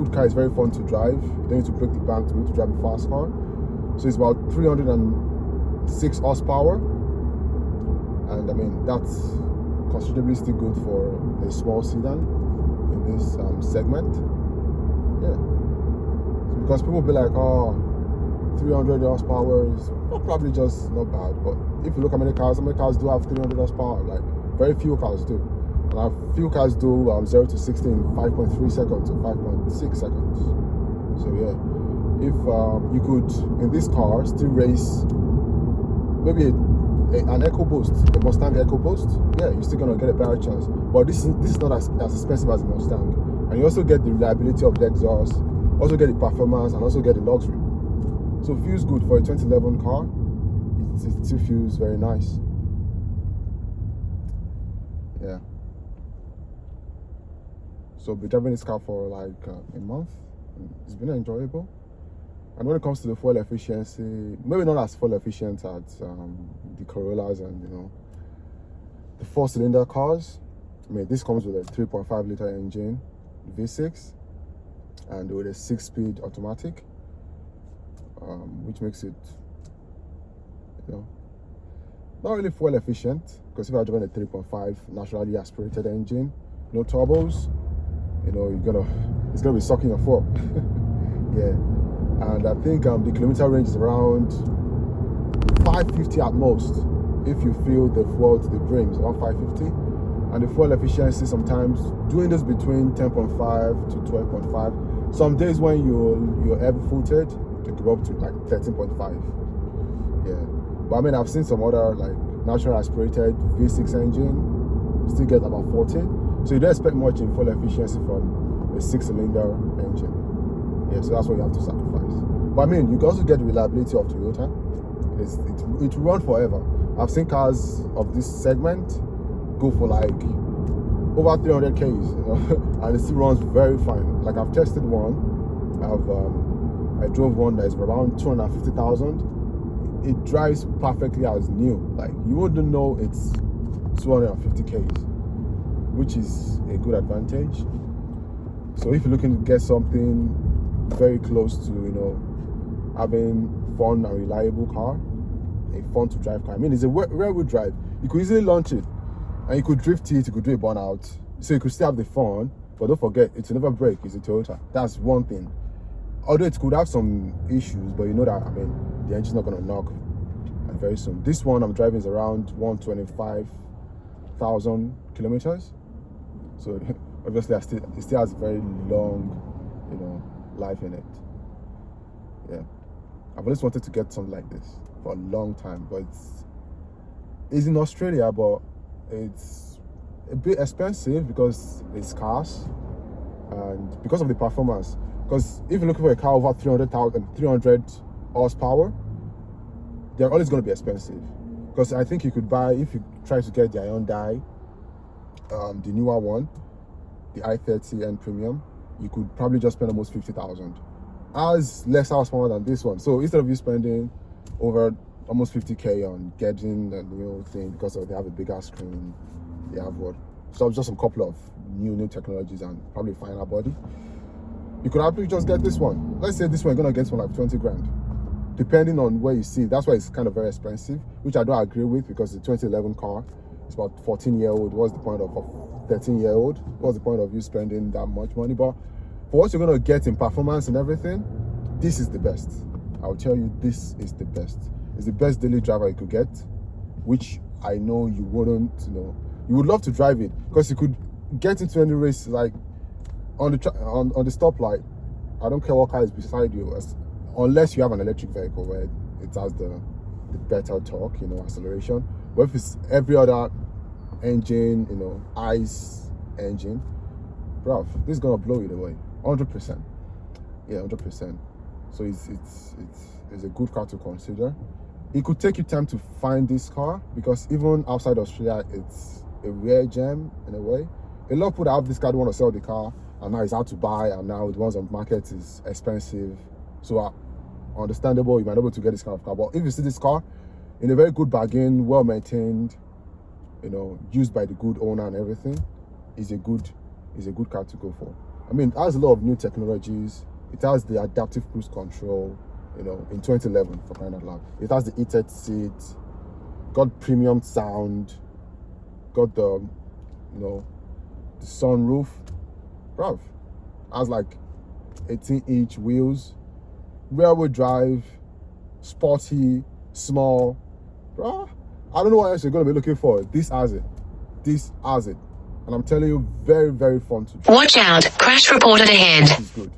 good car. It's very fun to drive. You don't need to break the bank to be able to drive a fast car. So it's about 306 horsepower, and I mean that's considerably still good for a small sedan in this segment. Yeah, because people be like, oh, 300 horsepower is probably just not bad, but if you look at many cars do have 300 horsepower. Like very few cars do, and a few cars do 0 to 60 in 5.3 seconds or 5.6 seconds. So yeah, if you could in this car still race maybe an EcoBoost, a Mustang EcoBoost, yeah, you're still gonna get a better chance. But this is not as expensive as a Mustang, and you also get the reliability of the exhaust, also get the performance, and also get the luxury. So it feels good for a 2011 car. It still feels very nice. Yeah. So I've been driving this car for like a month. It's been enjoyable. And when it comes to the fuel efficiency, maybe not as fuel efficient as the Corollas and the 4-cylinder cars. I mean, this comes with a 3.5 liter engine, V6, and with a 6-speed automatic, which makes it, not really fuel efficient. Because if I drive a 3.5 naturally aspirated engine, no turbos, it's gonna be sucking your fuel. Yeah. And I think the kilometer range is around 550 at most. If you fill the fuel to the brim, it's around 550. And the fuel efficiency sometimes doing this between 10.5 to 12.5. Some days when you're heavy footed, it can go up to like 13.5. Yeah. But I mean, I've seen some other like natural aspirated V6 engine still get about 14. So you don't expect much in fuel efficiency from a 6-cylinder engine. Yeah, so that's what you have to sacrifice. But I mean, you can also get the reliability of Toyota. It will run forever. I've seen cars of this segment go for like over 300 Ks, and it still runs very fine. Like I've tested one. I drove one that is around 250,000. It drives perfectly as new. Like you wouldn't know it's 250 Ks, which is a good advantage. So if you're looking to get something very close to having fun and reliable car, a fun to drive car. I mean, it's a rear-wheel drive. You could easily launch it, and you could drift it. You could do a burnout, so you could still have the fun. But don't forget, it will never break. It's a Toyota. That's one thing. Although it could have some issues, but you know that, I mean, the engine's not gonna knock very soon. This one I'm driving is around 125,000 kilometers. So obviously, it still has a very long, life in it. Yeah, I've always wanted to get something like this for a long time, but it's in Australia, but it's a bit expensive because it's scarce and because of the performance. Because if you're looking for a car over 300 horsepower, they're always going to be expensive. Because I think you could buy, if you try to get the Hyundai, the newer one, the i30N Premium, you could probably just spend almost 50,000. As less horsepower than this one. So instead of you spending over almost 50K on getting the new thing, because they have a bigger screen, they have just a couple of new technologies and probably finer body, you could actually just get this one. Let's say this one, you're gonna get one like 20 grand, depending on where you see. That's why it's kind of very expensive, which I don't agree with, because the 2011 car, it's about 14-year-old. What's the point of 13-year-old? What's the point of you spending that much money? But for what you're gonna get in performance and everything, this is the best. I'll tell you, this is the best. It's the best daily driver you could get, which I know you wouldn't, you would love to drive it, because you could get into any race, like on the stoplight. I don't care what car is beside you, unless you have an electric vehicle where it has the better torque, acceleration. But if it's every other engine, ICE engine, bruv, this is gonna blow it away, 100%. Yeah, 100%. So it's a good car to consider. It could take you time to find this car, because even outside Australia, it's a rare gem in a way. A lot of people that have this car don't want to sell the car, and now it's hard to buy, and now the ones on the market is expensive. So understandable, you might not be able to get this kind of car. But if you see this car in a very good bargain, well maintained, used by the good owner and everything, is a good car to go for. I mean, it has a lot of new technologies. It has the adaptive cruise control, you know, in 2011, for crying out loud. It has the heated seats, got premium sound, got the, you know, the sunroof. Bruv, has like 18-inch wheels, rear-wheel drive, sporty, small. Bruh, I don't know what else you're going to be looking for. This has it. This has it. And I'm telling you, very, very fun to drive. Watch out, crash reported ahead. This is good.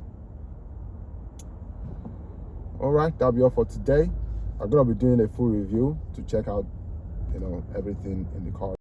All right, that'll be all for today. I'm going to be doing a full review to check out, you know, everything in the car.